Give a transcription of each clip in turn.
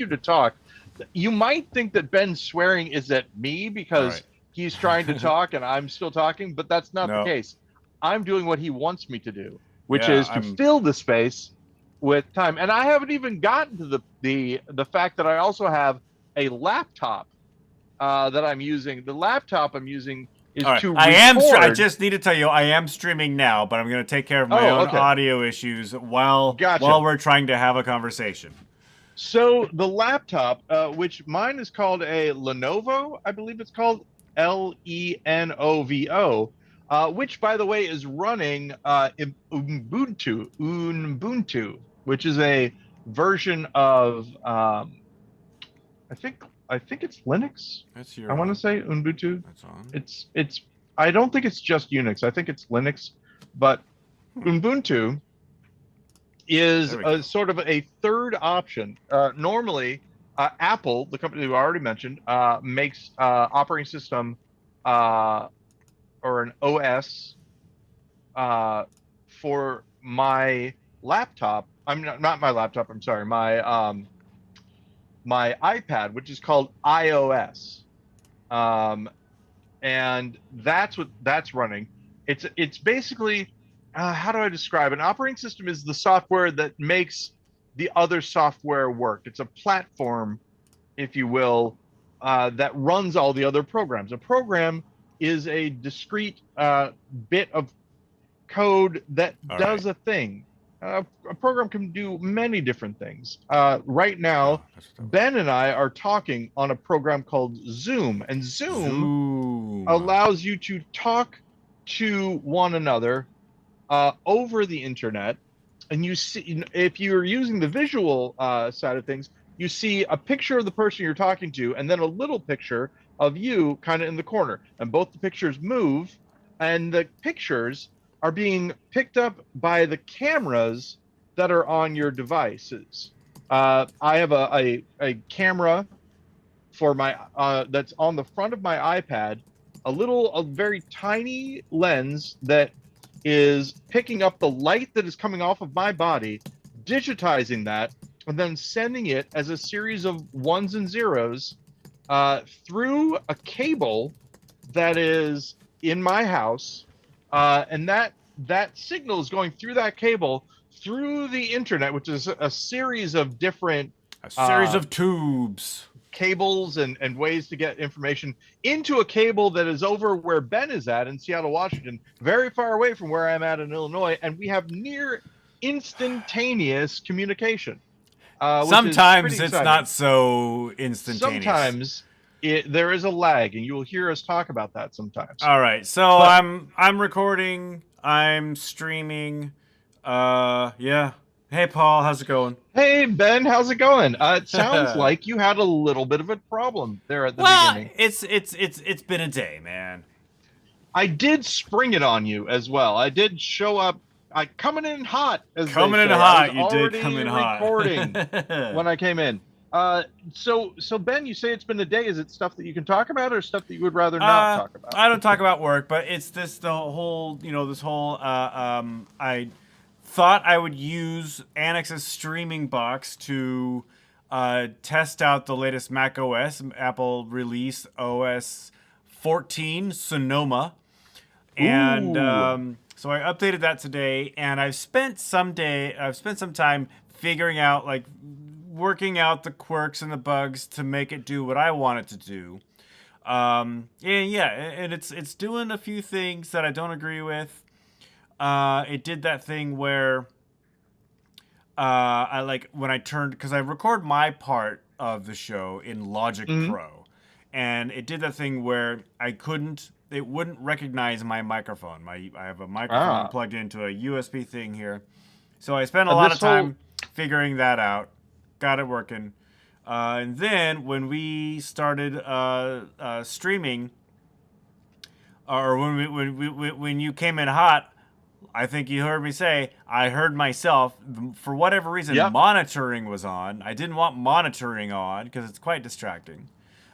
continue to talk, you might think that Ben swearing is at me All because right. he's trying to talk and I'm still talking, but that's not the No. case. I'm doing what he wants me to do, which Yeah, is to fill the space with time. And I haven't even gotten to the fact that I also have a laptop that I'm using. The laptop I'm using All is right. to I record. just need to tell you, I am streaming now, but I'm going to take care of my Oh, own okay. audio issues while Gotcha. we're trying to have a conversation. So the laptop, which mine is called a Lenovo, I believe it's called Lenovo, which by the way is running Ubuntu, which is a version of I think I think it's Linux. That's I your want to on. say Ubuntu. That's on. It's I don't think it's just Unix. I think it's Linux, but Ubuntu is There we a go. sort of a third option. Normally, Apple, the company we already mentioned, makes operating system uh, or an OS uh, for my laptop. I'm not my laptop. I'm sorry, my iPad, which is called iOS, um, and that's what that's running. It's basically how do I describe it? An operating system is the software that makes the other software work. It's a platform, if you will, that runs all the other programs. A program is a discrete bit of code that All right. does a thing. A program can do many different things. Right Oh, now, that's what that was. Ben and I are talking on a program called Zoom, and Zoom Zoom. allows you to talk to one another over the internet. And you see, if you're using the visual side of things, you see a picture of the person you're talking to, and then a little picture of you kind of in the corner. And both the pictures move, and the pictures are being picked up by the cameras that are on your devices. I have a camera for my that's on the front of my iPad, a very tiny lens that is picking up the light that is coming off of my body, digitizing that, and then sending it as a series of ones and zeros through a cable that is in my house, and that signal is going through that cable through the internet, which is a series of different A series uh, of tubes. cables and ways to get information into a cable that is over where Ben is at in Seattle, Washington, very far away from where I'm at in Illinois, and we have near instantaneous communication, which is pretty Sometimes it's exciting. not so instantaneous. Sometimes there is a lag, and you will hear us talk about that sometimes. All right. So But I'm recording, I'm streaming. Yeah. Hey Paul, how's it going? hey, Ben, how's it going? It sounds like you had a little bit of a problem there at the Well, beginning. it's been a day, man. I did spring it on you as well. I did show up, I coming in hot, as they Coming in say. I was hot, you did come already in hot. recording when I came in. So Ben, you say it's been a day. Is it stuff that you can talk about, or stuff that you would rather not talk about? I don't talk about work, but it's the whole, this whole I thought I would use Annex's streaming box to test out the latest Mac OS, Apple release OS 14 Sonoma. And Ooh, so I updated that today, and I've spent some time figuring out, like, working out the quirks and the bugs to make it do what I want it to do. And yeah, and it's doing a few things that I don't agree with. It did that thing where I like when I turned, because I record my part of the show in Logic mm-hmm. Pro, and it did that thing where it wouldn't recognize my microphone. I have a microphone Ah, plugged into a USB thing here, so I spent a lot this of whole time figuring that out, got it working, and then when we started streaming, or when you came in hot, I think you heard me say, I heard myself. For whatever reason, yep. monitoring was on. I didn't want monitoring on because it's quite distracting.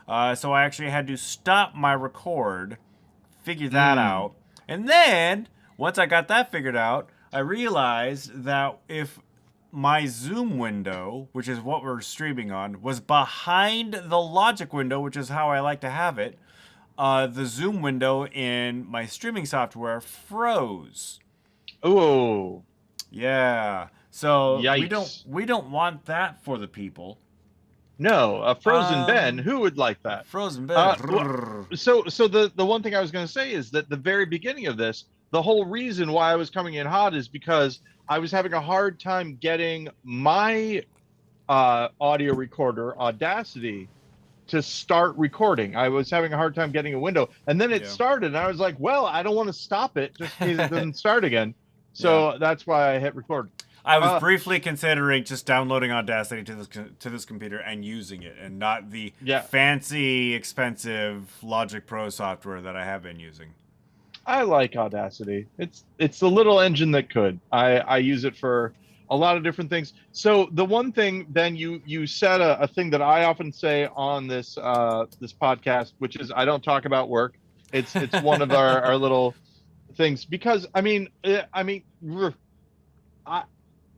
So I actually had to stop my record, figure that Mm, out. And then, once I got that figured out, I realized that if my Zoom window, which is what we're streaming on, was behind the Logic window, which is how I like to have it. The Zoom window in my streaming software froze. Oh, Yeah. So yikes. we don't want that for the people. No, a frozen Ben. Um Who would like that? Frozen bed. Well, so the one thing I was going to say is that the very beginning of this, the whole reason why I was coming in hot is because I was having a hard time getting my audio recorder Audacity to start recording. I was having a hard time getting a window, and then it Yeah. started, and I was like, well, I don't want to stop it just in case it doesn't start again. Yeah. So that's why I hit record. I was Uh, briefly considering just downloading Audacity to this computer and using it, and not the yeah, fancy, expensive Logic Pro software that I have been using. I like Audacity. It's the little engine that could. I use it for a lot of different things. So the one thing, Ben, you said a thing that I often say on this podcast, which is I don't talk about work. It's one of our little things because I,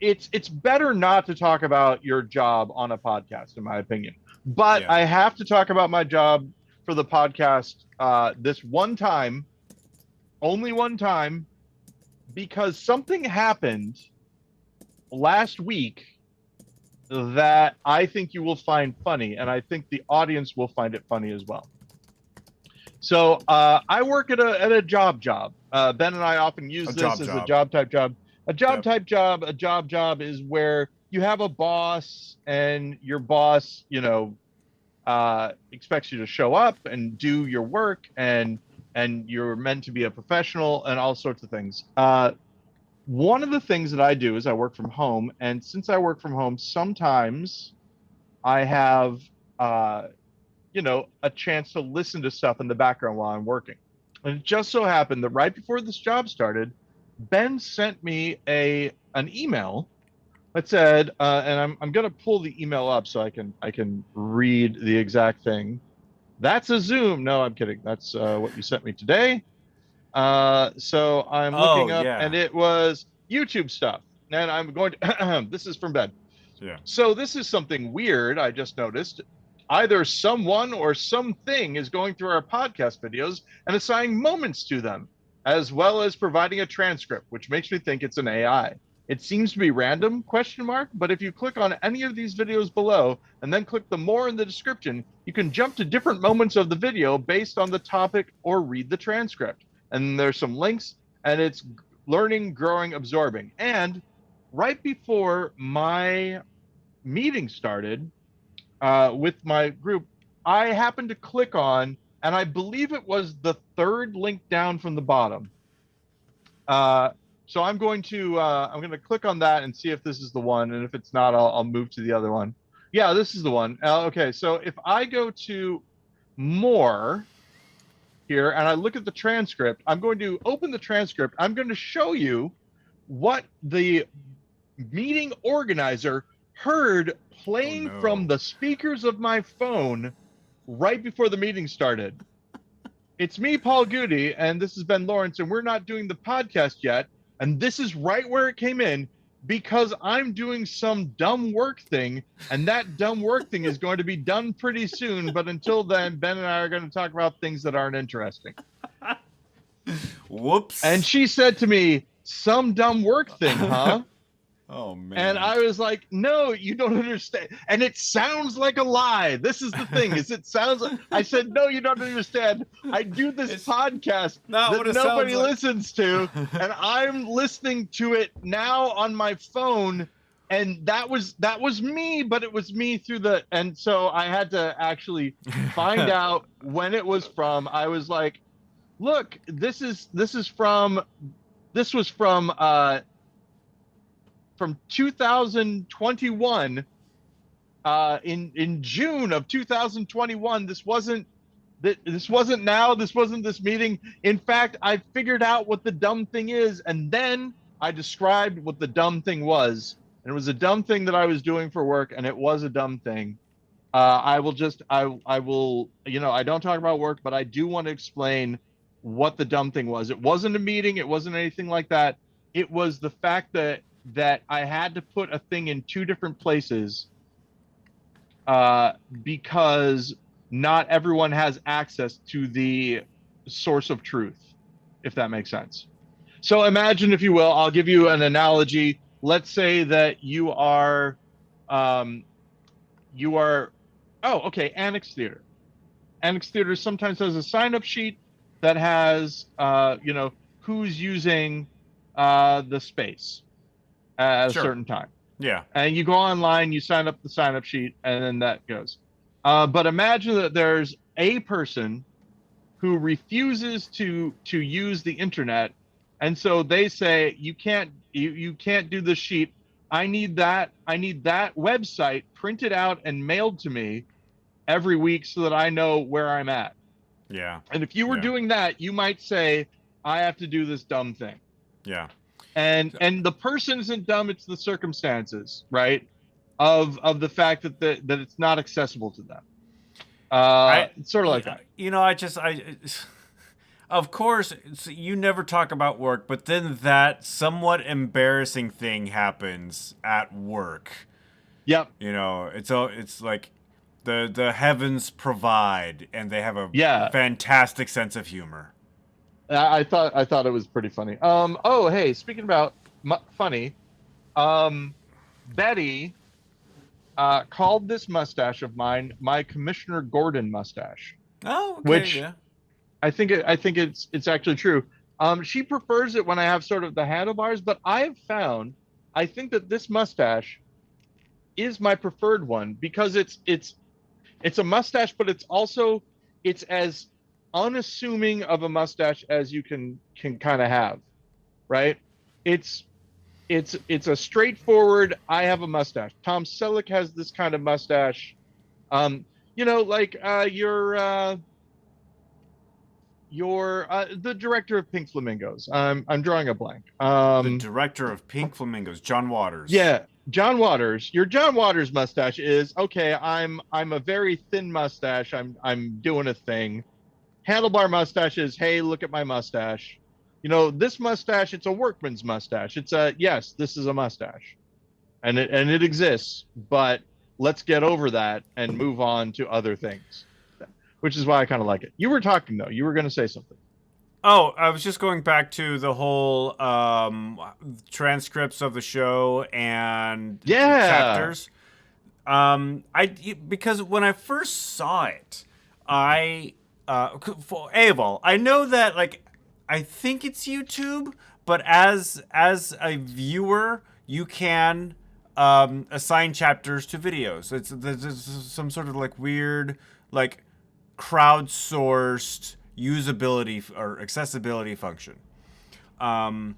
it's better not to talk about your job on a podcast, in my opinion. But Yeah. I have to talk about my job for the podcast this one time, only one time, because something happened last week that I think you will find funny, and I think the audience will find it funny as well. So I work at a job. Ben and I often use this as a job type job. A job type job. A job is where you have a boss, and your boss, expects you to show up and do your work, and you're meant to be a professional and all sorts of things. One of the things that I do is I work from home, and since I work from home, sometimes I have a chance to listen to stuff in the background while I'm working. And it just so happened that right before this job started, Ben sent me an email that said, and I'm going to pull the email up so I can read the exact thing. That's a Zoom. No, I'm kidding. That's what you sent me today. So I'm Oh looking up, yeah. and it was YouTube stuff. And I'm going to, this is from Ben. Yeah. So this is something weird I just noticed. Either someone or something is going through our podcast videos and assigning moments to them, as well as providing a transcript, which makes me think it's an AI. It seems to be random, ? But if you click on any of these videos below and then click the more in the description, you can jump to different moments of the video based on the topic or read the transcript. And there's some links, and it's learning, growing, absorbing. And right before my meeting started with my group, I happened to click on, and I believe it was the third link down from the bottom. So I'm going to click on that and see if this is the one, and if it's not, I'll move to the other one. Yeah, this is the one. Okay, so if I go to more here and I look at the transcript, I'm going to open the transcript. I'm going to show you what the meeting organizer heard playing from the speakers of my phone right before the meeting started. It's me, Paul Goody, and this is Ben Lawrence, and we're not doing the podcast yet. And this is right where it came in, because I'm doing some dumb work thing, and that dumb work thing is going to be done pretty soon. But until then, Ben and I are going to talk about things that aren't interesting. Whoops. And she said to me, "Some dumb work thing, huh?" Oh man. And I was like, "No, you don't understand." And it sounds like a lie. This is the thing, is it sounds like, I said, "No, you don't understand. I do this podcast that nobody listens to, and I'm listening to it now on my phone." And that was me, but it was me through the, and so I had to actually find out when it was from. I was like, "Look, this was from 2021, in June of 2021. This wasn't now. This wasn't this meeting. In fact, I figured out what the dumb thing is, and then I described what the dumb thing was. And it was a dumb thing that I was doing for work, and it was a dumb thing. I will, I don't talk about work, but I do want to explain what the dumb thing was. It wasn't a meeting. It wasn't anything like that. It was the fact that that I had to put a thing in two different places because not everyone has access to the source of truth, if that makes sense. So imagine, if you will, I'll give you an analogy. Let's say that um, you are, oh, okay, Annex Theater. Annex Theater sometimes has a sign-up sheet that has, who's using the space at a Sure. certain time. Yeah. And you go online, you sign up the sign-up sheet, and then that goes. But imagine that there's a person who refuses to use the internet, and so they say you can't do this sheet. I need that website printed out and mailed to me every week so that I know where I'm at. Yeah. And if you were Yeah. doing that, you might say, I have to do this dumb thing. Yeah. And the person isn't dumb, it's the circumstances, right? Of the fact that it's not accessible to them. I, It's sort of like that. of course, you never talk about work, but then that somewhat embarrassing thing happens at work. Yep. It's like the heavens provide, and they have a Yeah. fantastic sense of humor. I thought it was pretty funny. Oh, hey, speaking about funny, um Betty called this mustache of mine my Commissioner Gordon mustache, Oh, okay, which yeah. I think it's actually true. She prefers it when I have sort of the handlebars, but I have found I think that this mustache is my preferred one because it's a mustache, but it's as unassuming of a mustache as you can kind of have, right? It's it's a straightforward. I have a mustache. Tom Selleck has this kind of mustache. Um, like your the director of Pink Flamingos. I'm drawing a blank. The director of Pink Flamingos, John Waters. Yeah, John Waters. Your John Waters mustache is okay. I'm a very thin mustache. I'm doing a thing. Handlebar mustache is, hey, look at my mustache. This mustache, it's a workman's mustache. It's a, yes, this is a mustache. And it exists, but let's get over that and move on to other things. Which is why I kind of like it. You were talking though. You were going to say something. Oh, I was just going back to the whole transcripts of the show and Yeah. chapters. Because when I first saw it, for A of all, I know that like I think it's YouTube, but as a viewer, you can assign chapters to videos. There's some sort of like weird like crowdsourced usability or accessibility function. And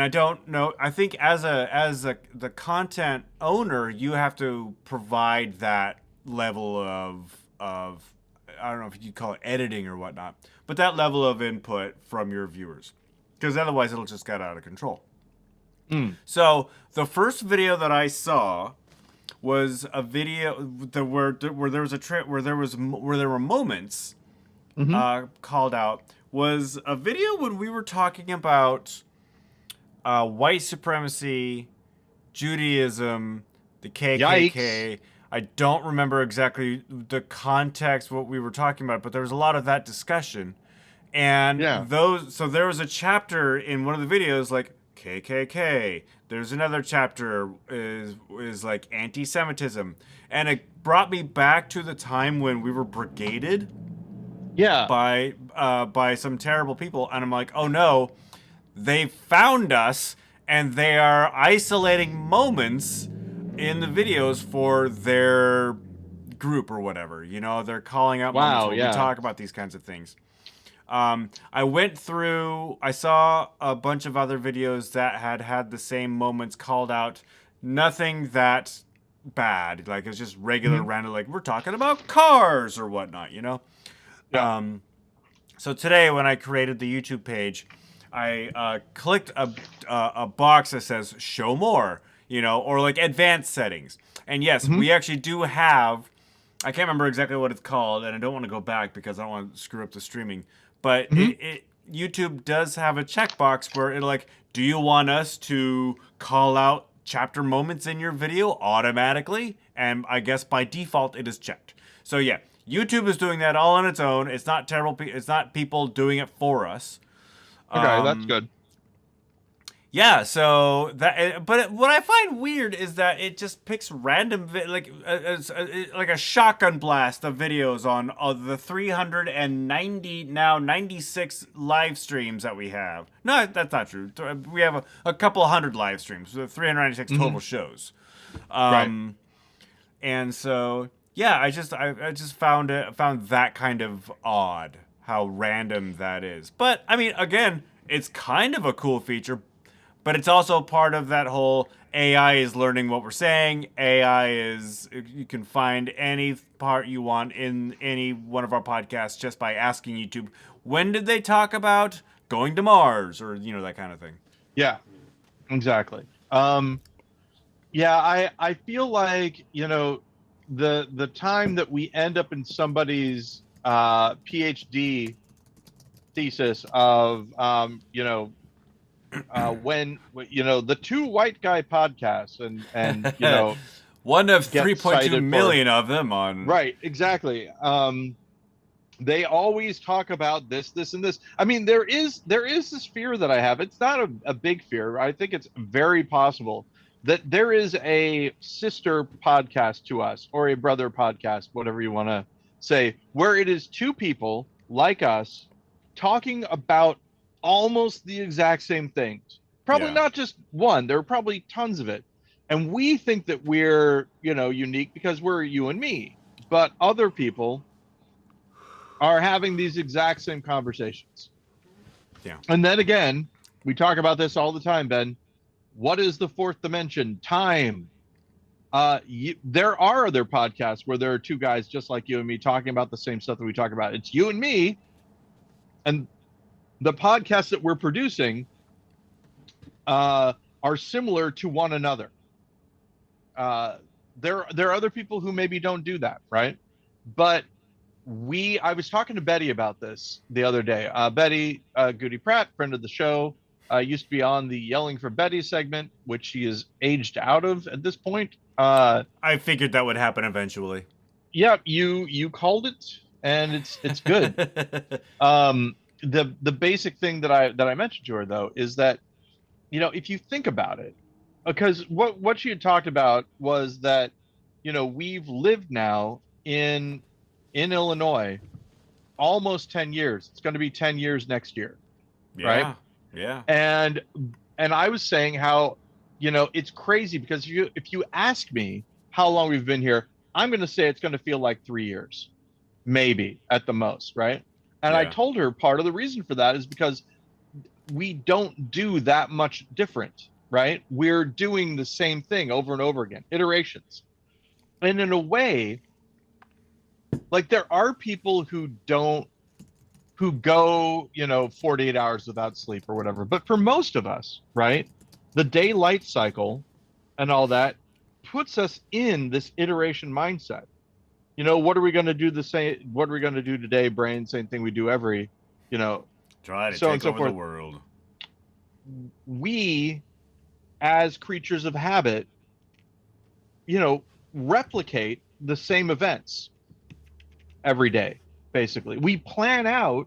I don't know. I think the content owner, you have to provide that level of I don't know if you call it editing or whatnot, but that level of input from your viewers, because otherwise it'll just get out of control. Mm. So the first video that I saw was a video where there were moments Mm-hmm. called out. Was a video when we were talking about white supremacy, Judaism, the Yikes. KKK. I don't remember exactly the context what we were talking about, but there was a lot of that discussion. And Yeah. so there was a chapter in one of the videos like KKK. There's another chapter is like anti-Semitism, and it brought me back to the time when we were brigaded Yeah. by some terrible people, and I'm like, oh no, they found us, and they are isolating moments in the videos for their group or whatever. They're calling out moments Wow. where we Yeah. talk about these kinds of things. I saw a bunch of other videos that had the same moments called out. Nothing that bad. Like, it's just regular Mhm. random, like, we're talking about cars or whatnot. Yeah. So today, when I created the YouTube page, I clicked a box that says show more, or like advanced settings. And yes, Hmm. we actually do have, I can't remember exactly what it's called, and I don't want to go back because I don't want to screw up the streaming. But Hmm. YouTube does have a checkbox where it'll like, do you want us to call out chapter moments in your video automatically? And I guess by default it is checked. So yeah, YouTube is doing that all on its own. It's not terrible. It's not people doing it for us. Okay, that's good. Yeah, so that, but what I find weird is that it just picks random, like a shotgun blast of videos on the 390 now 96 live streams that we have. No, that's not true. We have a couple hundred live streams, so 396 total shows. Right. And so yeah, I just found that kind of odd how random that is. But I mean, again, it's kind of a cool feature. But it's also part of that whole AI is learning what we're saying. AI is, you can find any part you want in any one of our podcasts just by asking YouTube, when did they talk about going to Mars? Or, that kind of thing. Yeah, exactly. Yeah, I feel like, the time that we end up in somebody's PhD thesis of, when the two white guy podcasts and one of get 3.2 million of them on right, exactly. They always talk about this and this. I mean, there is this fear that I have. It's not a big fear. I think it's very possible that there is a sister podcast to us, or a brother podcast, whatever you want to say, where it is two people like us talking about almost the exact same things. Probably not just one. There are probably tons of it. And we think that we're, unique because we're you and me. But other people are having these exact same conversations. Yeah. And then again, we talk about this all the time, Ben. What is the fourth dimension? Time. There are other podcasts where there are two guys just like you and me talking about the same stuff that we talk about. It's you and me. And the podcasts that we're producing are similar to one another. There are other people who maybe don't do that, right? But I was talking to Betty about this the other day. Betty Goody Pratt, friend of the show, used to be on the Yelling for Betty segment, which she is aged out of at this point. I figured that would happen eventually. Yeah, you called it, and it's good. The basic thing that I mentioned to her though is that, if you think about it, because what she had talked about was that, we've lived now in Illinois almost 10 years. It's going to be 10 years next year. Yeah, right? Yeah. And I was saying how, it's crazy because if you ask me how long we've been here, I'm going to say it's going to feel like 3 years, maybe at the most, right? And I told her part of the reason for that is because we don't do that much different, right? We're doing the same thing over and over again, iterations. And in a way, like there are people who go, 48 hours without sleep or whatever. But for most of us, right, the daylight cycle and all that puts us in this iteration mindset. What are we going to do what are we going to do today, brain? Same thing we do every, try to so take and so over forth. the world. We, as creatures of habit, replicate the same events every day. Basically, we plan out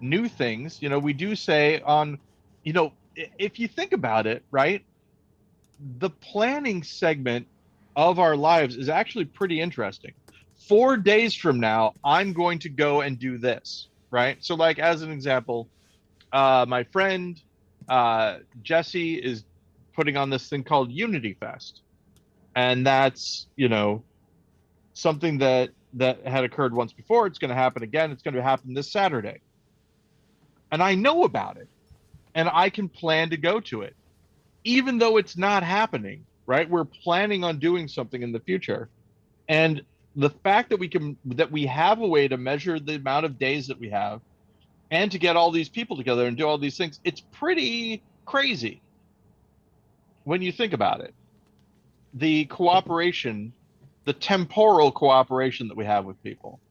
new things. We do say on, if you think about it, right, the planning segment of our lives is actually pretty interesting. 4 days from now, I'm going to go and do this, right? So like, as an example, my friend Jesse is putting on this thing called Unity Fest. And that's, something that had occurred once before. It's going to happen again. It's going to happen this Saturday. And I know about it. And I can plan to go to it. Even though it's not happening, right? We're planning on doing something in the future. And the fact that we have a way to measure the amount of days that we have and to get all these people together and do all these things, it's pretty crazy when you think about it. The cooperation, the temporal cooperation that we have with people.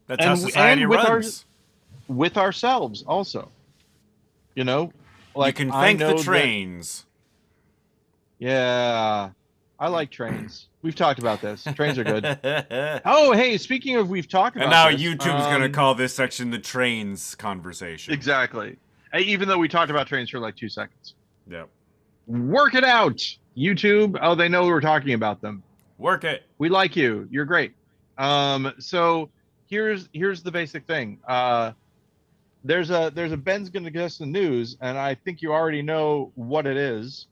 That's how society runs. with ourselves also. You know, You like can I thank the know that. trains. Yeah, I like trains. We've talked about this. Trains are good. Oh, hey, speaking of we've talked And about now this. YouTube's gonna call this section the trains conversation. Exactly. Even though we talked about trains for like 2 seconds. Yep. Work it out, YouTube. Oh, they know we're talking about them. Work it. We like you. You're great. So here's the basic thing. There's a Ben's gonna get us the news, and I think you already know what it is.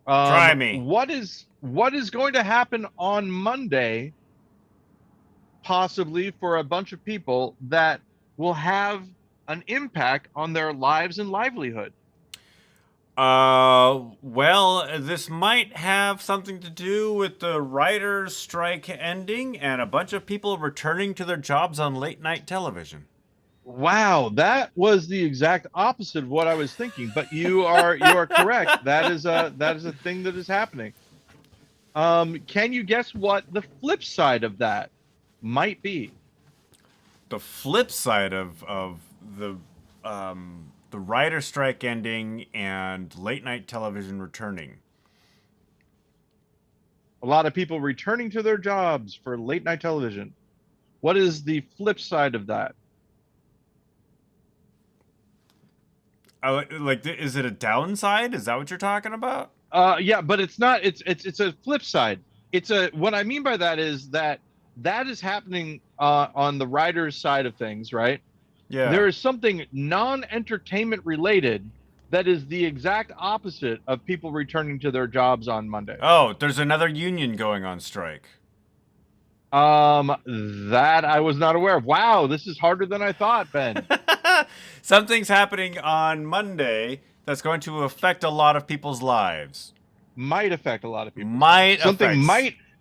Try me. What is going to happen on Monday, possibly for a bunch of people that will have an impact on their lives and livelihood? Well, this might have something to do with the writers' strike ending and a bunch of people returning to their jobs on late night television. Wow, that was the exact opposite of what I was thinking, but you are correct. That is a thing that is happening. Can you guess what the flip side of that might be? The flip side of the writer strike ending and late night television returning. A lot of people returning to their jobs for late night television. What is the flip side of that? Is it a downside? Is that what you're talking about? Yeah, but it's not. It's a flip side. It's a what I mean by that is that is happening on the writer's side of things, right? Yeah. There is something non-entertainment related that is the exact opposite of people returning to their jobs on Monday. Oh, there's another union going on strike. That I was not aware of. Wow, this is harder than I thought, Ben. Something's happening on Monday that's going to affect a lot of people's lives. Might affect a lot of people. Might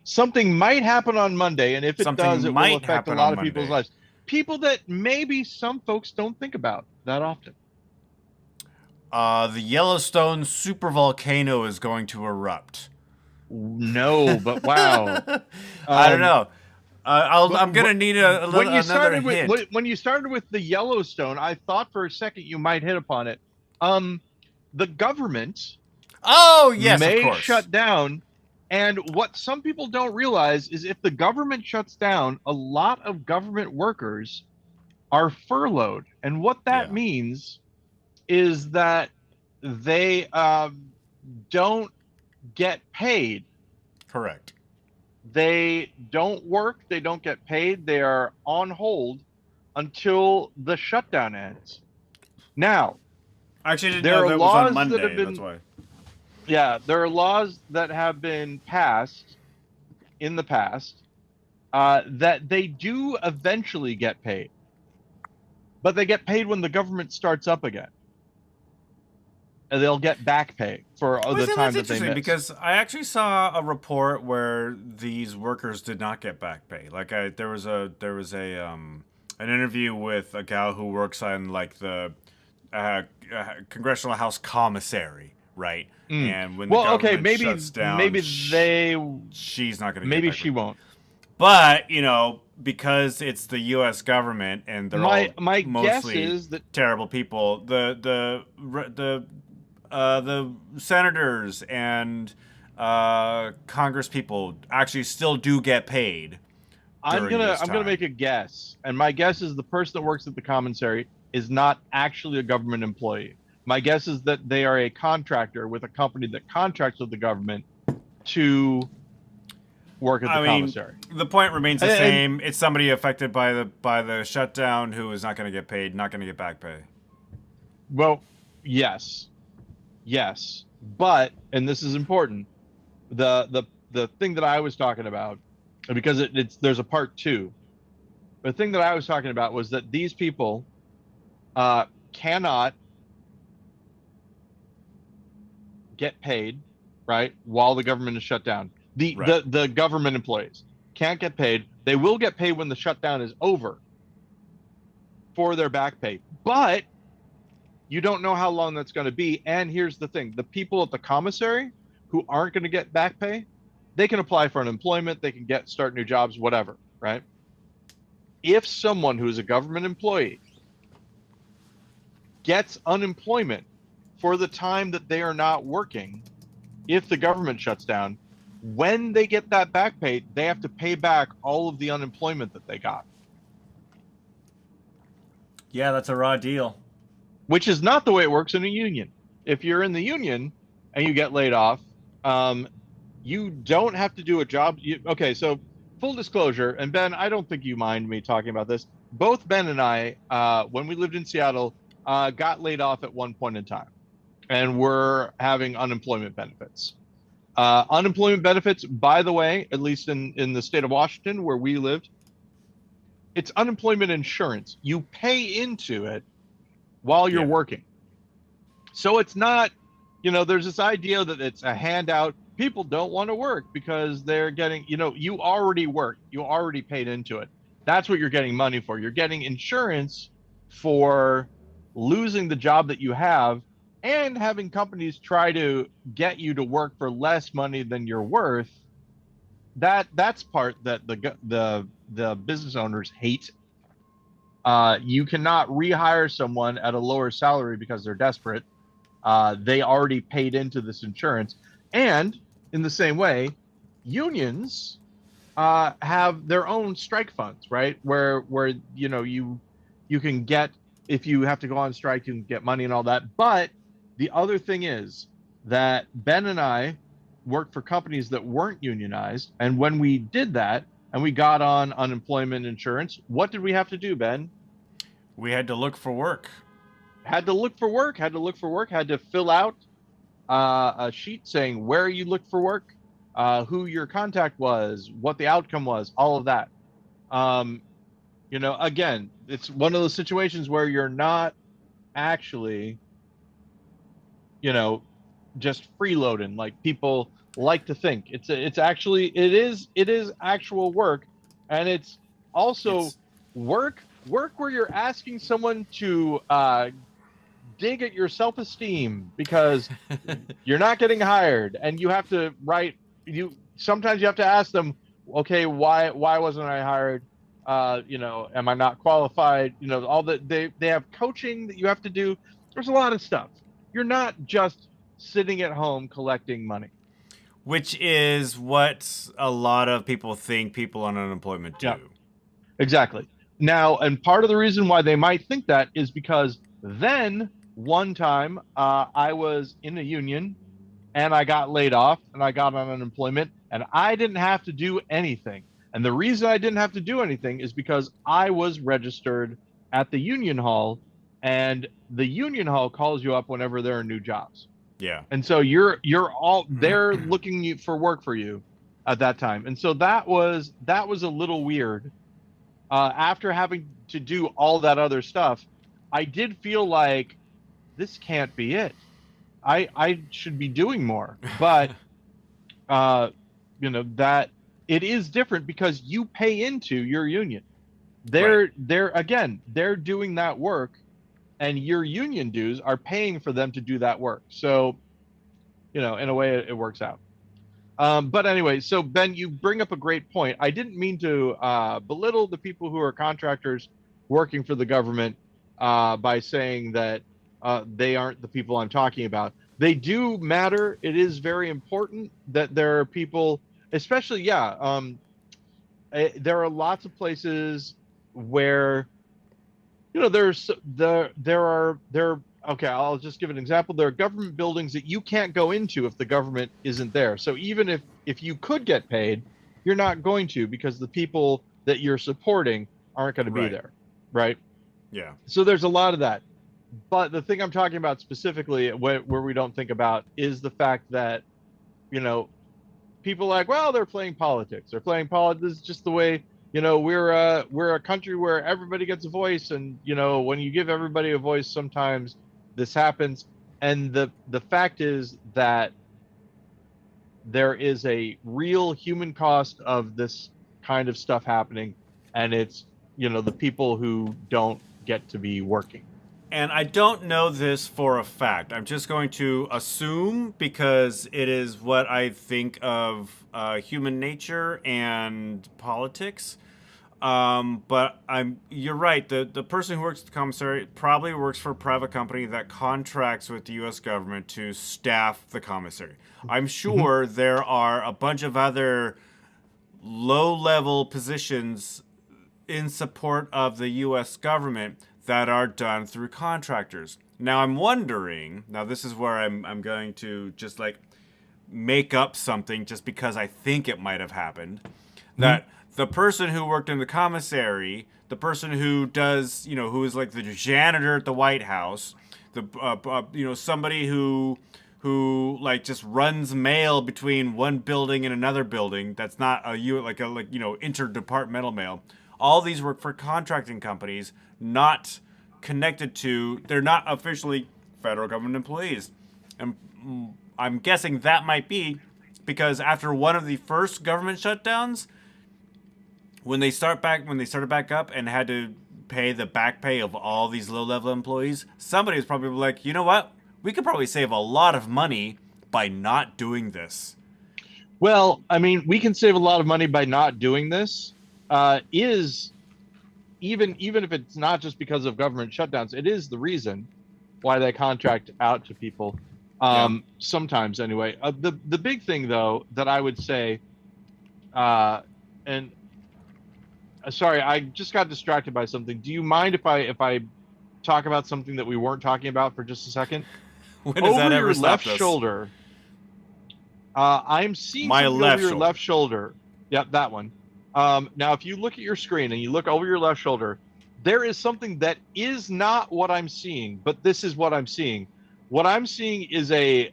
Something might happen on Monday, and if it does, it will affect a lot of people's lives. People that maybe some folks don't think about that often. The Yellowstone supervolcano is going to erupt. No, but wow. I don't know. I'm gonna need another hint. When you started with the Yellowstone, I thought for a second you might hit upon it. The government. Oh yes, may of course. shut down, and what some people don't realize is if the government shuts down, a lot of government workers are furloughed, and what that means is that they don't get paid. Correct. They don't work, they don't get paid, they are on hold until the shutdown ends. Now, actually, didn't know that was on Monday, that's why. Yeah, there are laws that have been passed in the past that they do eventually get paid, but they get paid when the government starts up again. And they'll get back pay for the time that they missed. Because I actually saw a report where these workers did not get back pay. Like there was an interview with a gal who works on like the Congressional House Commissary, right? And when the government shuts down, she's not going to. Maybe she won't. But because it's the U.S. government and they're all mostly terrible people, the senators and Congress people actually still do get paid. I'm gonna make a guess, and my guess is the person that works at the commissary is not actually a government employee. My guess is that they are a contractor with a company that contracts with the government to work at the commissary. The point remains the same. It's somebody affected by the shutdown who is not going to get paid, not going to get back pay. Well, yes, but and this is important. The thing that I was talking about, because there's a part two. The thing that I was talking about was that these people cannot get paid, right, while the government is shut down. The government employees can't get paid. They will get paid when the shutdown is over for their back pay, but you don't know how long that's going to be. And here's the thing: the people at the commissary who aren't going to get back pay, they can apply for unemployment, they can start new jobs, whatever, right? If someone who's a government employee gets unemployment for the time that they are not working if the government shuts down. When they get that back pay, they have to pay back all of the unemployment that they got, Yeah, that's a raw deal. which is not the way it works in a union. If you're in the union and you get laid off, um, you don't have to do a job. Okay, so full disclosure, and Ben, I don't think you mind me talking about this. Both Ben and I, when we lived in Seattle, got laid off at one point in time, and we're having unemployment benefits. Unemployment benefits, by the way, at least in the state of Washington where we lived, it's unemployment insurance. You pay into it while you're Yeah. working. So it's not, there's this idea that it's a handout. People don't want to work because they're getting, you already work, you already paid into it. That's what you're getting money for. You're getting insurance for losing the job that you have and having companies try to get you to work for less money than you're worth. That's part that the business owners hate. You cannot rehire someone at a lower salary because they're desperate. They already paid into this insurance. And in the same way, unions have their own strike funds, right? Where you can get, if you have to go on strike, you can get money and all that. But the other thing is that Ben and I worked for companies that weren't unionized, and when we did that and we got on unemployment insurance, what did we have to do, Ben? We had to look for work. Had to look for work, had to fill out a sheet saying where you looked for work, who your contact was, what the outcome was, all of that. Um, again, it's one of those situations where you're not actually, you know, just freeloading like people like to think. It is actual work, and it's also It's work where you're asking someone to dig at your self-esteem because you're not getting hired, and you have to write. You sometimes you have to ask them, okay, why wasn't I hired? Am I not qualified? All that they have coaching that you have to do. There's a lot of stuff. You're not just sitting at home collecting money. which is what a lot of people think people on unemployment Yeah, do. exactly. Now, and part of the reason why they might think that is because then one time I was in a union and I got laid off and I got on unemployment and I didn't have to do anything. And the reason I didn't have to do anything is because I was registered at the union hall, and the union hall calls you up whenever there are new jobs. Yeah. And so you're all they're looking for work for you at that time. And so that was a little weird. After having to do all that other stuff, I did feel like this can't be it. I should be doing more. But that it is different because you pay into your union. Right. They're doing that work, and your union dues are paying for them to do that work. So, in a way, it works out. But anyway, so Ben, you bring up a great point. I didn't mean to belittle the people who are contractors working for the government by saying that they aren't the people I'm talking about. They do matter. It is very important that there are people, especially, yeah. There are lots of places where there. Okay, I'll just give an example. There are government buildings that you can't go into if the government isn't there. So even if you could get paid, you're not going to, because the people that you're supporting aren't going to be Right. there, right? Yeah. So there's a lot of that. But the thing I'm talking about specifically, where we don't think about, is the fact that you know people are like, well, they're playing politics. They're playing politics. This is just the way. We're a country where everybody gets a voice, and when you give everybody a voice, sometimes this happens. And the fact is that there is a real human cost of this kind of stuff happening, and it's the people who don't get to be working. And I don't know this for a fact. I'm just going to assume because it is what I think of human nature and politics. But you're right. The person who works at the commissary probably works for a private company that contracts with the U.S. government to staff the commissary. I'm Hmm. sure there are a bunch of other low-level positions in support of the U.S. government that are done through contractors. Now I'm wondering. Now this is where I'm going to just like make up something just because I think it might have happened. Hmm. That the person who worked in the commissary, the person who does, who is like the janitor at the White House, somebody who like just runs mail between one building and another building. That's not interdepartmental mail. All these work for contracting companies, not connected to. They're not officially federal government employees, and I'm guessing that might be because after one of the first government shutdowns, when they started back up and had to pay the back pay of all these low level employees, somebody was probably like, you know what? We could probably save a lot of money by not doing this. Well, I mean, we can save a lot of money by not doing this. Is even if it's not just because of government shutdowns, it is the reason why they contract out to people. Yeah. Sometimes, anyway. The big thing though that I would say, uh, and sorry, I just got distracted by something. Do you mind if I talk about something that we weren't talking about for just a second? When has that Over ever your left stopped us? shoulder, I'm seeing My something over left your shoulder. left shoulder. Yep, that one. Now, if you look at your screen and you look over your left shoulder, there is something that is not what I'm seeing, but this is what I'm seeing. What I'm seeing is a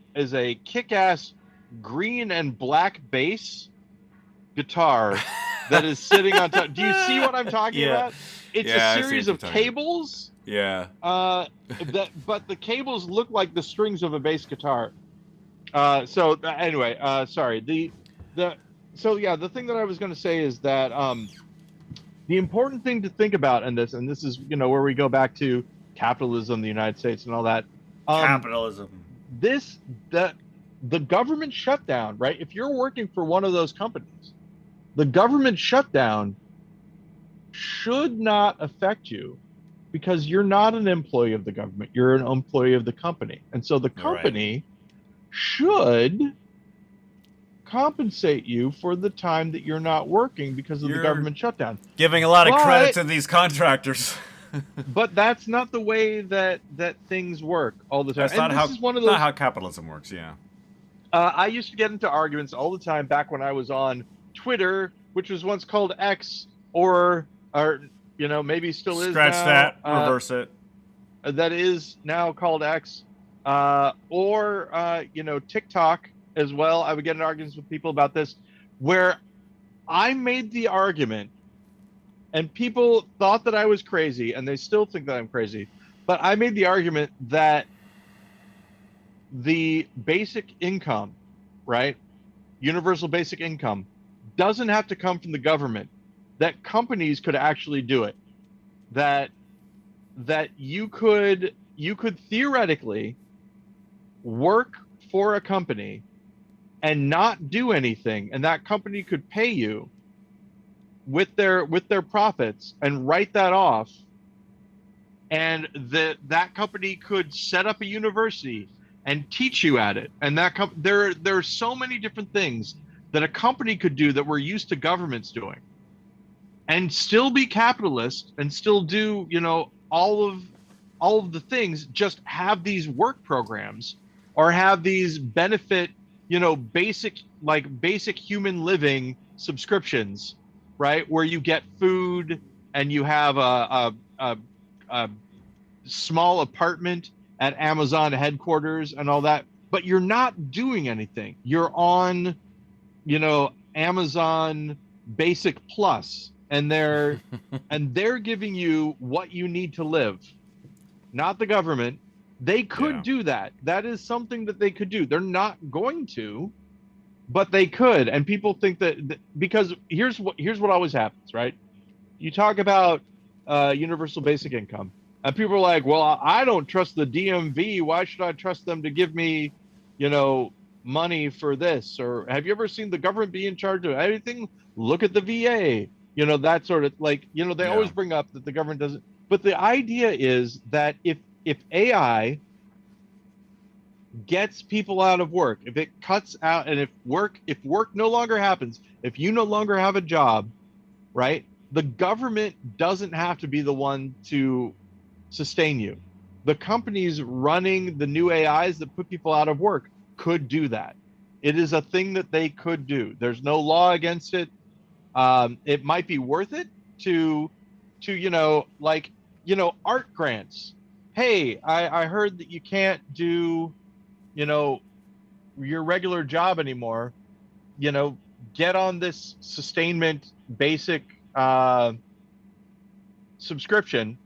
kick-ass green and black bass guitar that is sitting on top. Do you see what I'm talking Yeah. about? It's a Yeah, I see series what you're of talking about. cables, Yeah. but the cables look like the strings of a bass guitar. Anyway, sorry. The so yeah, the thing that I was going to say is that the important thing to think about in this, and this is where we go back to capitalism, the United States, and all that. Um, Capitalism. this the the government shutdown, right? If you're working for one of those companies, the government shutdown should not affect you because you're not an employee of the government. You're an employee of the company, and so the All right. company should compensate you for the time that you're not working because of the You're government shutdown. giving a lot of credit But to these contractors. that's not the way that things work all the time. That's And not this how is one of not those. how capitalism works. Yeah. I used to get into arguments all the time back when I was on Twitter, which was once called X, or maybe still is Scratch now. that. Reverse it. That is now called X, or TikTok as well. I would get in arguments with people about this, where I made the argument, and people thought that I was crazy, and they still think that I'm crazy. But I made the argument that the basic income, right, universal basic income, doesn't have to come from the government. That companies could actually do it. That you could theoretically work for a company and not do anything, and that company could pay you with their profits and write that off, and that company could set up a university and teach you at it, and there are so many different things that a company could do that we're used to governments doing, and still be capitalist and still do all of the things, just have these work programs or have these benefit, basic human living subscriptions, right, where you get food and you have a small apartment at Amazon headquarters and all that, but you're not doing anything. You're on, Amazon Basic Plus, and they're giving you what you need to live, not the government. They could Yeah. do that. That is something that they could do. They're not going to, but they could. And people think that because here's what always happens, right? You talk about universal basic income, and people are like, "Well, I don't trust the DMV. Why should I trust them to give me, you know, money for this?" Or have you ever seen the government be in charge of anything? Look at the VA. That sort of like, they Yeah. always bring up that the government doesn't, but the idea is that if AI gets people out of work, if it cuts out, and if work no longer happens, if you no longer have a job, right? The government doesn't have to be the one to sustain you. The companies running the new AIs that put people out of work could do that. It is a thing that they could do. There's no law against it. It might be worth it to like art grants. Hey, I heard that you can't do you know your regular job anymore. You know, get on this sustainment basic uh, subscription.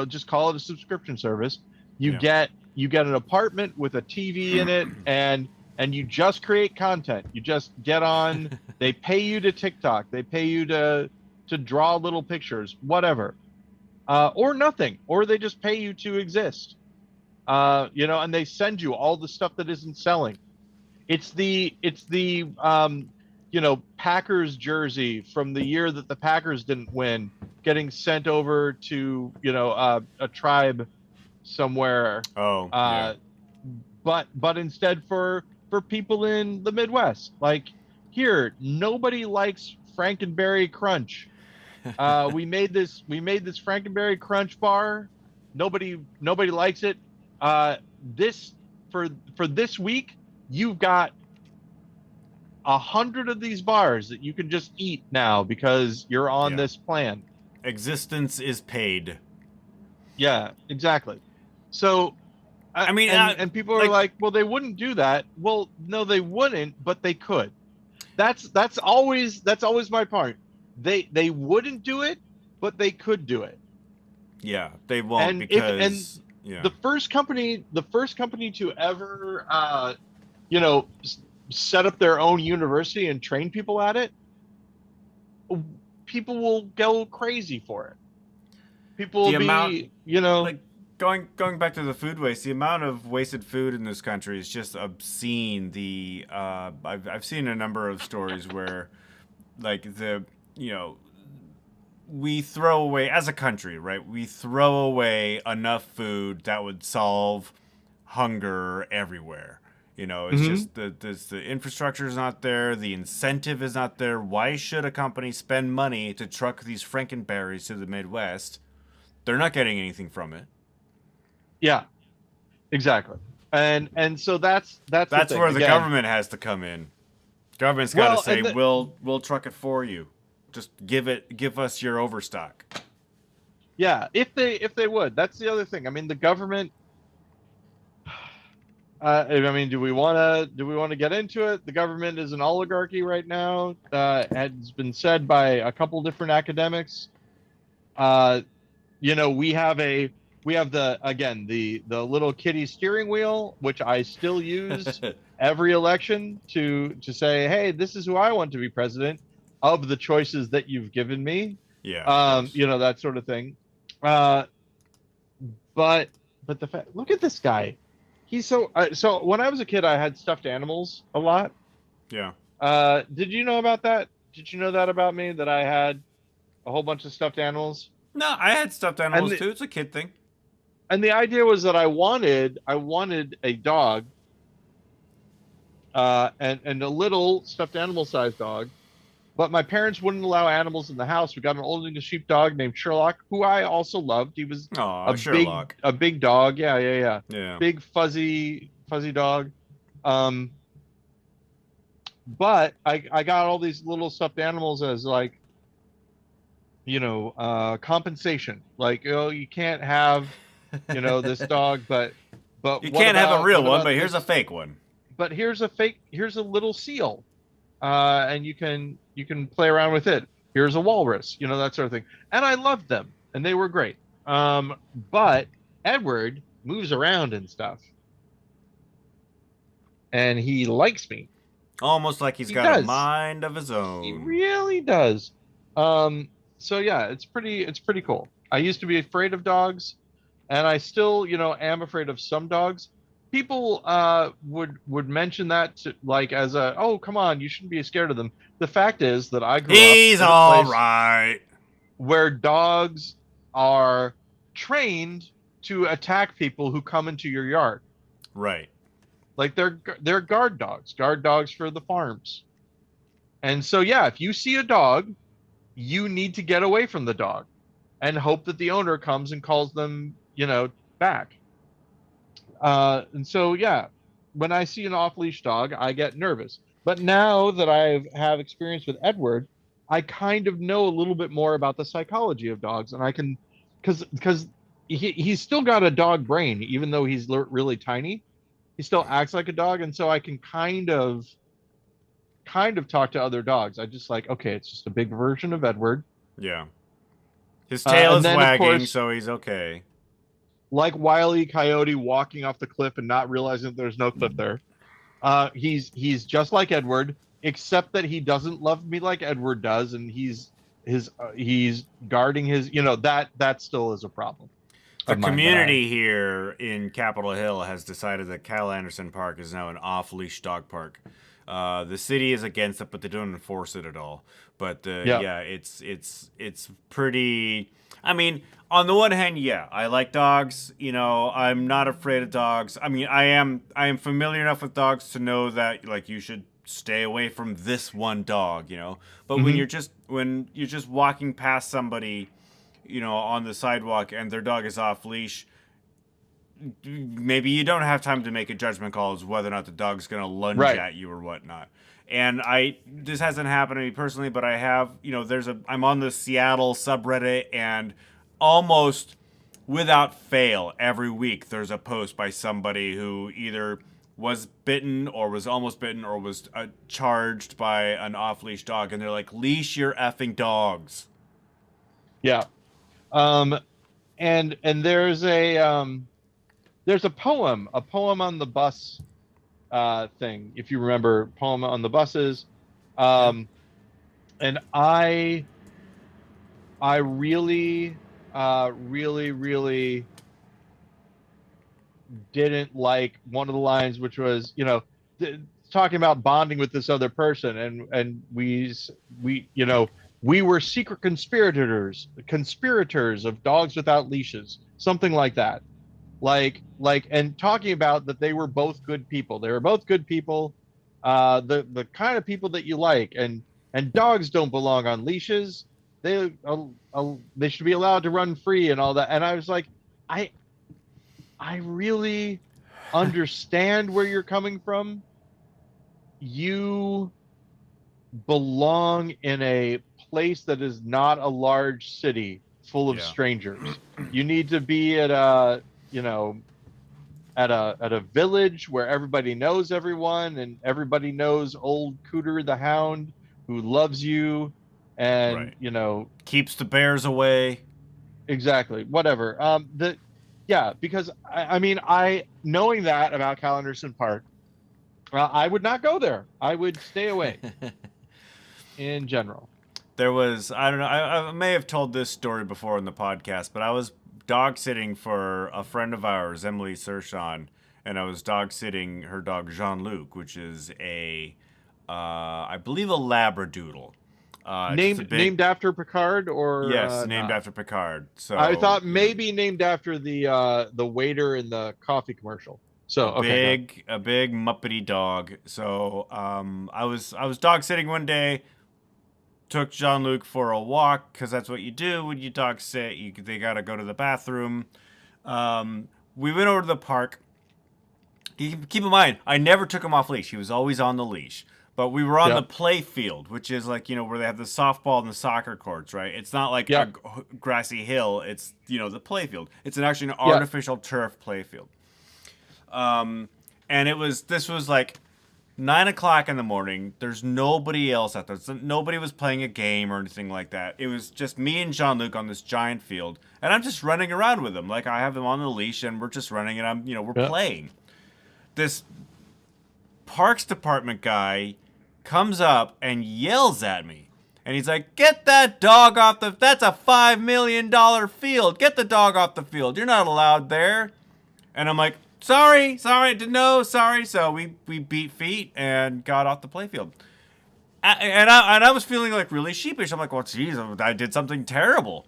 Just call it a subscription service. You Yeah. get you get an apartment with a TV in it, and you just create content. You just get on. They pay you to TikTok. They pay you to draw little pictures, whatever, or nothing, or they just pay you to exist. And they send you all the stuff that isn't selling. It's the Packers jersey from the year that the Packers didn't win, getting sent over to a tribe somewhere, Oh, yeah. uh, but instead for people in the Midwest. Like, here, nobody likes Frankenberry Crunch. We made this Frankenberry Crunch bar. Nobody likes it. This for this week, you've got 100 of these bars that you can just eat now because you're on Yeah. this plan. Existence is paid. Yeah, exactly. So, I mean, and people are like, well, they wouldn't do that. Well, no, they wouldn't, but they could. That's always my point. They wouldn't do it, but they could do it. yeah, they won't And if and because yeah. the first company to ever you know set up their own university and train people at it, people will go crazy for it. People The will amount, be, like going back to the food waste, the amount of wasted food in this country is just obscene. I've seen a number of stories where like we throw away as a country, right? We throw away enough food that would solve hunger everywhere. It's Mhm. just the infrastructure is not there, the incentive is not there. Why should a company spend money to truck these Frankenberries to the Midwest? They're not getting anything from it. Yeah, exactly. And so that's the That's thing. where the Again, government has to come in. Government's got to well, say, we'll truck it for you. Just give us your overstock. yeah, if they would. That's the other thing. I mean, the government. I mean, do we want to get into it? The government is an oligarchy right now. Has been said by a couple different academics. Uh, we have the little kitty steering wheel, which I still use every election to say, hey, this is who I want to be president of the choices that you've given me. Yeah, of course. That sort of thing. Uh, but the fact, look at this guy. He's so when I was a kid, I had stuffed animals a lot. Yeah. Did you know about that? Did you know that about me, that I had a whole bunch of stuffed animals? No, I had stuffed And animals the, too. It's a kid thing. and the idea was that I wanted a dog, and a little stuffed animal sized dog, but my parents wouldn't allow animals in the house. We got an old English sheepdog named Sherlock, who I also loved. He was Oh, a big Sherlock. a big dog. Yeah, yeah, yeah. Yeah. Big fuzzy dog. Um, but I got all these little stuffed animals as like, compensation. Like, oh, you can't have, this dog, but You what can't have a about real what one, about but here's a this? fake one. But here's a little seal, and you can play around with it. Here's a walrus, that sort of thing. And I loved them, and they were great. But Edward moves around and stuff, and he likes me. Almost like he's He got a does. mind of his He own. really does. So yeah, it's pretty cool. I used to be afraid of dogs, and I still, am afraid of some dogs. people would mention that to, like as a, oh, come on, you shouldn't be scared of them. The fact is that I grew up He's in a all place right. where dogs are trained to attack people who come into your yard. Right. Like they're guard dogs for the farms. And so yeah, if you see a dog, you need to get away from the dog and hope that the owner comes and calls them, back. And so yeah, when I see an off leash dog, I get nervous. But now that I have experience with Edward, I kind of know a little bit more about the psychology of dogs, and I can, because he's still got a dog brain, even though he's really tiny. He still acts like a dog, and so I can kind of talk to other dogs. I just like, okay, it's just a big version of Edward. Yeah. His tail And is then of wagging, course, so he's okay. like Wile E. Coyote walking off the cliff and not realizing that there's no cliff there. He's just like Edward, except that he doesn't love me like Edward does, and he's guarding his. That still is a problem The of mine. That I community here in Capitol Hill has decided that Cal Anderson Park is now an off-leash dog park. The city is against it, but they don't enforce it at all. But yeah. yeah, it's pretty. I mean, on the one hand, yeah, I like dogs. I'm not afraid of dogs. I mean, I am familiar enough with dogs to know that like you should stay away from this one dog. But when Hmm. you're just walking past somebody, on the sidewalk and their dog is off leash, maybe you don't have time to make a judgment call as whether or not the dog's going to lunge Right. at you or whatnot. And this hasn't happened to me personally, but I have, I'm on the Seattle subreddit, and almost without fail, every week there's a post by somebody who either was bitten or was almost bitten or was charged by an off-leash dog, and they're like, leash your effing dogs. Yeah. Um, and there's a poem on the bus thing, if you remember, poem on the buses. Yeah. Um, and I really, really, really didn't like one of the lines, which was, talking about bonding with this other person, and we were secret conspirators of dogs without leashes, something like that. And talking about that they were both good people. They were both good people, the kind of people that you like, and dogs don't belong on leashes. They should be allowed to run free and all that. And I was like, I I really understand where you're coming from. You belong in a place that is not a large city full of Yeah. strangers. You need to be at a village where everybody knows everyone, and everybody knows old Cooter the Hound, who loves you, and Right. Keeps the bears away. exactly, whatever. Yeah, because I mean, I knowing that about Cal Anderson Park, I would not go there. I would stay away in general. There was, I don't know, I may have told this story before in the podcast, but I was dog sitting for a friend of ours, Emily Sershon, and I was dog sitting her dog Jean Luc, which is I believe a Labradoodle. Just a Named big, named after Picard, or yes, named not? after Picard. I So thought maybe named after the waiter in the coffee commercial. So okay, go. a big muppety dog. So I was dog sitting one day, took Jean Luc for a walk because that's what you do when you dog sit. They gotta go to the bathroom. We went over to the park. Keep in mind, I never took him off leash. He was always on the leash. But we were on the Yep. play field, which is like, where they have the softball and the soccer courts, right? It's not like a Yep. grassy hill. It's, the play field. It's actually an Yep. artificial turf play field. And this was like 9 o'clock in the morning. There's nobody else out there. Nobody was playing a game or anything like that. It was just me and Jean Luc on this giant field, and I'm just running around with him. Like, I have him on the leash, and we're just running, and we're Yep. playing. This Parks Department guy comes up and yells at me. And he's like, "Get that dog off that's a $5 million field. Get the dog off the field. You're not allowed there." And I'm like, sorry, didn't know, sorry. So we beat feet and got off the playfield. And I was feeling like really sheepish. I'm like, well, geez, I did something terrible.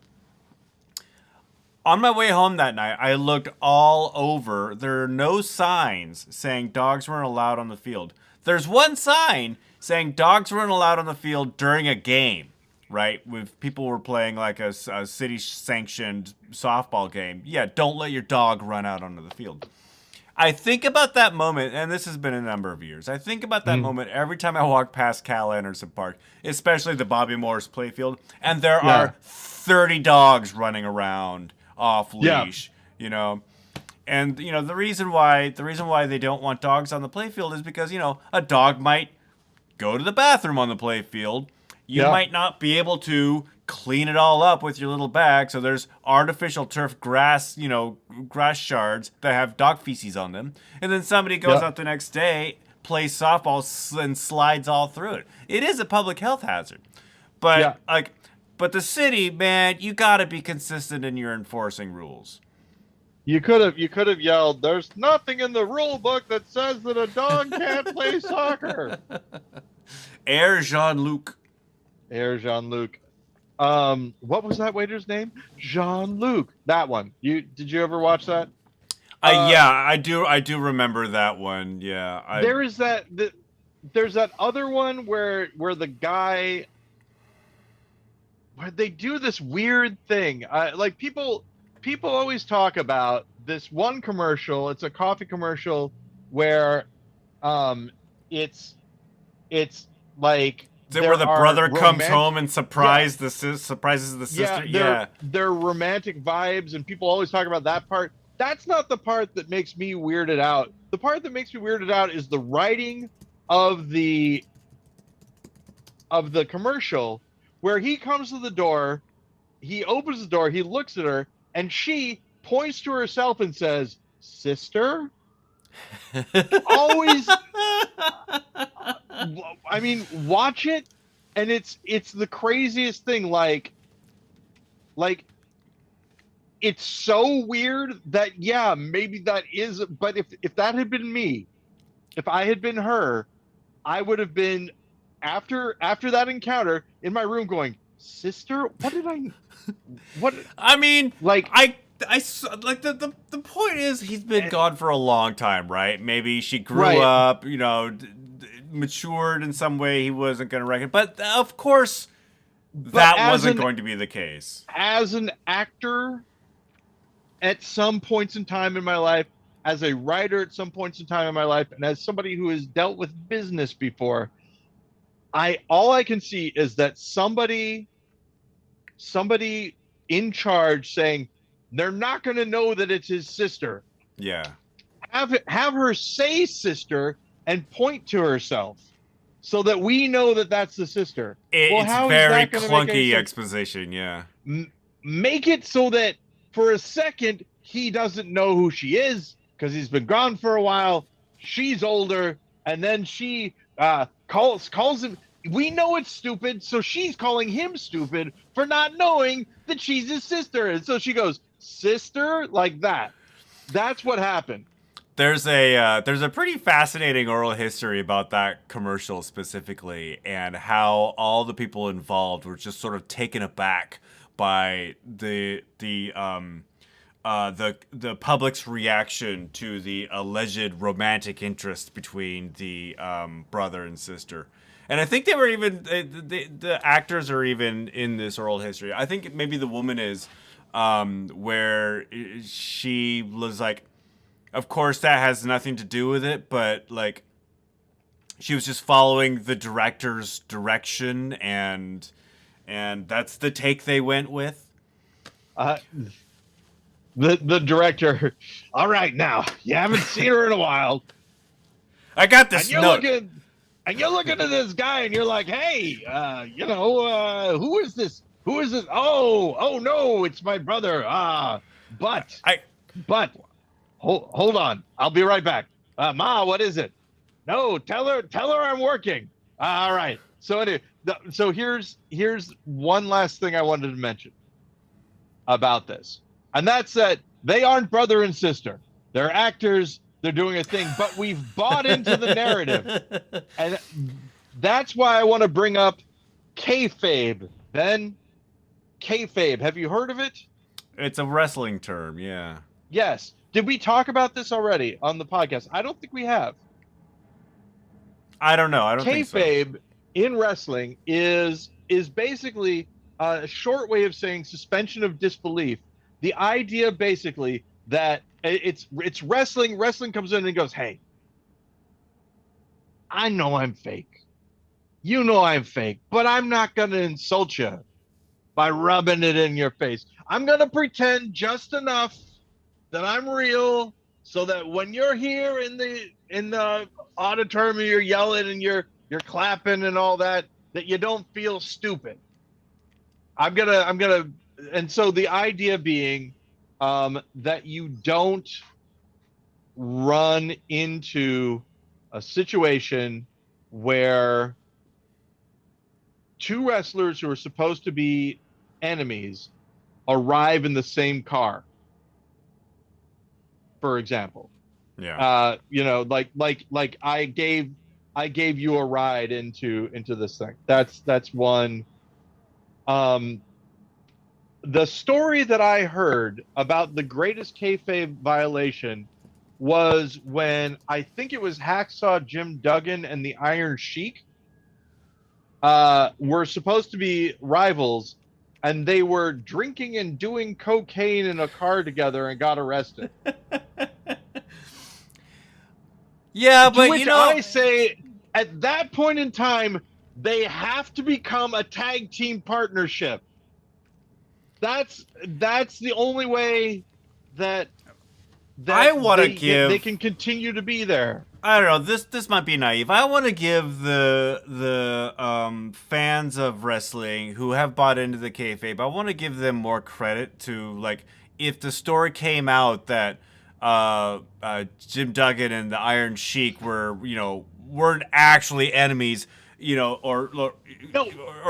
On my way home that night, I looked all over. There are no signs saying dogs weren't allowed on the field. There's one sign saying dogs weren't allowed on the field during a game, right? With people were playing like a city-sanctioned softball game. Yeah, don't let your dog run out onto the field. I think about that moment, and this has been a number of years. I think about that moment every time I walk past Cal Anderson Park, especially the Bobby Morris playfield, and there are 30 dogs running around off leash, you know. And you know, the reason why they don't want dogs on the playfield is because, you know, a dog might go to the bathroom on the playfield. You might not be able to clean it all up with your little bag, so there's artificial turf grass, you know, grass shards that have dog feces on them. And then somebody goes out the next day, plays softball, and slides all through it. It is a public health hazard. But but the city, man, you gotta be consistent in your enforcing rules. You could have yelled, "There's nothing in the rule book that says that a dog can't play soccer." Air Jean-Luc. Air Jean-Luc. What was that waiter's name? Jean-Luc. That one. Did you ever watch that? Yeah, I do remember that one. Yeah. There's that other one where the guy, where they do this weird thing. Like people always talk about this one commercial. It's a coffee commercial where it's like, is it where the brother comes home and surprises the sister? They're romantic vibes, and people always talk about that part. That's not the part that makes me weirded out. The part that makes me weirded out is the writing of the commercial, where he comes to the door, he opens the door, he looks at her, and she points to herself and says, "Sister." Always. I mean, watch it, and it's the craziest thing. Like it's so weird that maybe that is. But if that had been me, if I had been her, I would have been after that encounter in my room going, "Sister, what did I? What?" I mean, like I like the point is he's been gone for a long time, right? Maybe she grew up, you know, matured in some way he wasn't going to reckon. But of course, that wasn't going to be the case. As an actor, at some points in time in my life, as a writer at some points in time in my life, and as somebody who has dealt with business before, all I can see is that somebody in charge saying, they're not going to know that it's his sister. Yeah. Have her say sister and point to herself so that we know that that's the sister. It's very clunky exposition, yeah. Make it so that for a second he doesn't know who she is because he's been gone for a while. She's older, and then she calls him. We know it's stupid, so she's calling him stupid for not knowing that she's his sister. And so she goes, "Sister," like that. That's what happened. There's a pretty fascinating oral history about that commercial specifically, and how all the people involved were just sort of taken aback by the public's reaction to the alleged romantic interest between the brother and sister. And I think they were even the actors are even in this oral history. I think maybe the woman is where she was like, of course that has nothing to do with it, but like she was just following the director's direction, and that's the take they went with. The director, all right, now you haven't seen her in a while. I got this note. And you're looking at this guy, and you're like, "Hey, who is this? Who is this? Oh no, it's my brother. But hold on, I'll be right back. Ma, what is it? No, tell her I'm working. All right. So anyway, so here's one last thing I wanted to mention about this, and that's that they aren't brother and sister. They're actors they're doing a thing, but we've bought into the narrative. And that's why I want to bring up kayfabe. Ben, kayfabe. Have you heard of it? It's a wrestling term, yeah. Yes. Did we talk about this already on the podcast? I don't think we have. I don't know. I don't think so. Kayfabe in wrestling is basically a short way of saying suspension of disbelief. The idea basically that it's wrestling. Wrestling comes in and goes, "Hey, I know I'm fake. You know I'm fake, but I'm not going to insult you by rubbing it in your face. I'm going to pretend just enough that I'm real so that when you're here in the auditorium, you're yelling and you're clapping and all that you don't feel stupid. And so the idea being that you don't run into a situation where two wrestlers who are supposed to be enemies arrive in the same car, for example. Yeah. Like I gave you a ride into this thing. That's one. The story that I heard about the greatest kayfabe violation was when I think it was Hacksaw Jim Duggan and the Iron Sheik were supposed to be rivals, and they were drinking and doing cocaine in a car together and got arrested. Yeah, To but which I say, at that point in time, they have to become a tag team partnership. That's the only way that I want to give they can continue to be there. I don't know. This might be naive. I want to give the fans of wrestling who have bought into the kayfabe. I want to give them more credit to, like, if the story came out that Jim Duggan and the Iron Sheik weren't actually enemies, or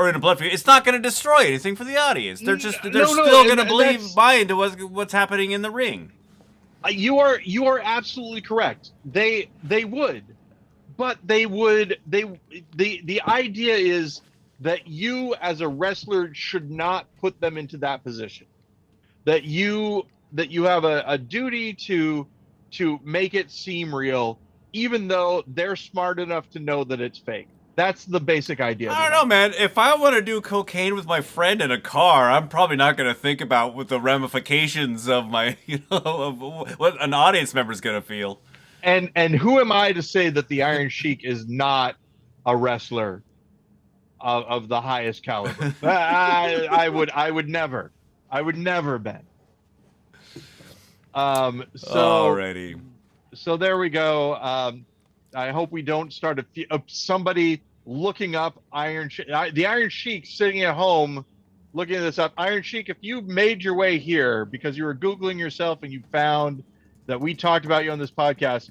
in a blood feud, it's not going to destroy anything for the audience. They're still going to buy into what's happening in the ring. You are absolutely correct. They would, but the idea is that you as a wrestler should not put them into that position. That you have a duty to make it seem real, even though they're smart enough to know that it's fake. That's the basic idea. I don't know, man. If I want to do cocaine with my friend in a car, I'm probably not going to think about what the ramifications of my, of what an audience member is going to feel. And who am I to say that the Iron Sheik is not a wrestler of the highest caliber? I would never, Ben. Alrighty. So there we go. I hope we don't start somebody looking up the Iron Sheik sitting at home looking this up. Iron Sheik, if you made your way here because you were Googling yourself and you found that we talked about you on this podcast,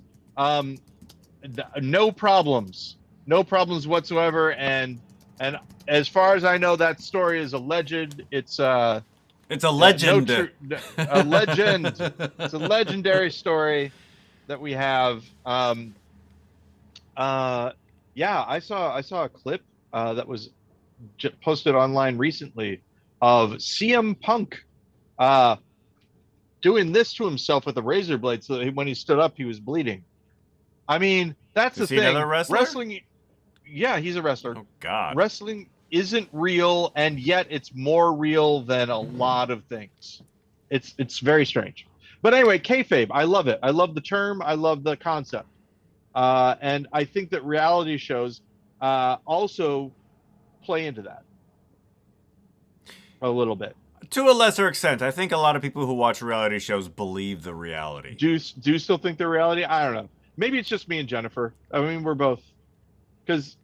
no problems whatsoever. And as far as I know, that story is alleged. It's a legend. A legend. It's a legendary story that we have. Yeah, I saw a clip that was posted online recently of CM Punk doing this to himself with a razor blade, so that when he stood up, he was bleeding. I mean, that's the thing. Is he another wrestler? Wrestling, yeah, he's a wrestler. Oh God, wrestling isn't real, and yet it's more real than a lot of things. It's very strange. But anyway, kayfabe, I love it. I love the term. I love the concept. And I think that reality shows also play into that a little bit. To a lesser extent. I think a lot of people who watch reality shows believe the reality. Do you still think they're reality? I don't know. Maybe it's just me and Jennifer. I mean, we're both, because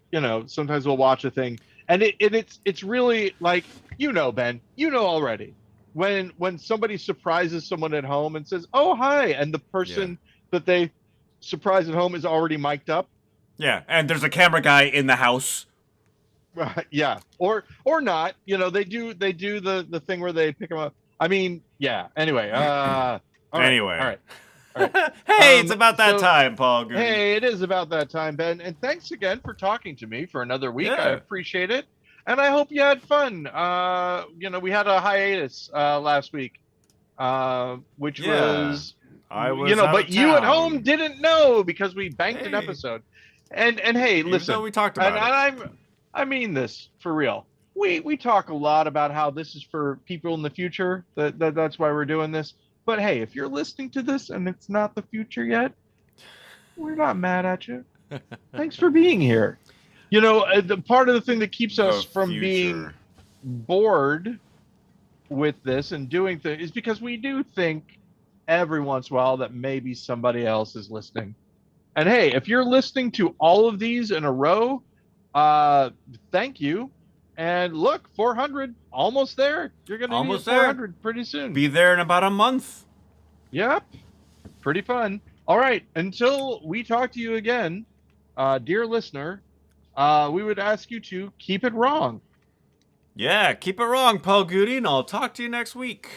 sometimes we'll watch a thing and it's really like, Ben, already when somebody surprises someone at home and says, "Oh, hi," and the person that they surprise at home is already mic'd up. Yeah, and there's a camera guy in the house. Yeah, or not. They do the thing where they pick them up. I mean, yeah. Anyway, all right. All right. Hey, it's about that So time, Paul Goody. hey, it is about that time, Ben. And thanks again for talking to me for another week. I Yeah. appreciate it. And I hope you had fun. We had a hiatus last week, which Yeah. was, I was out but of you at home town. didn't know because we banked an Hey. episode. And hey, Even though listen, we talked and about it. I mean this for real. We talk a lot about how this is for people in the future. That's why we're doing this. But hey, if you're listening to this and it's not the future yet, we're not mad at you. Thanks for being here. The part of the thing that keeps us The from being future. bored with this and doing things is because we do think every once in a while that maybe somebody else is listening. And hey, if you're listening to all of these in a row, uh, thank you. And look, 400, almost there. You're going to be at Almost there. 400 pretty soon. Be there in about a month. Yep, pretty fun. All right, until we talk to you again, dear listener, we would ask you to keep it wrong. Yeah, keep it wrong, Paul Goody, and I'll talk to you next week.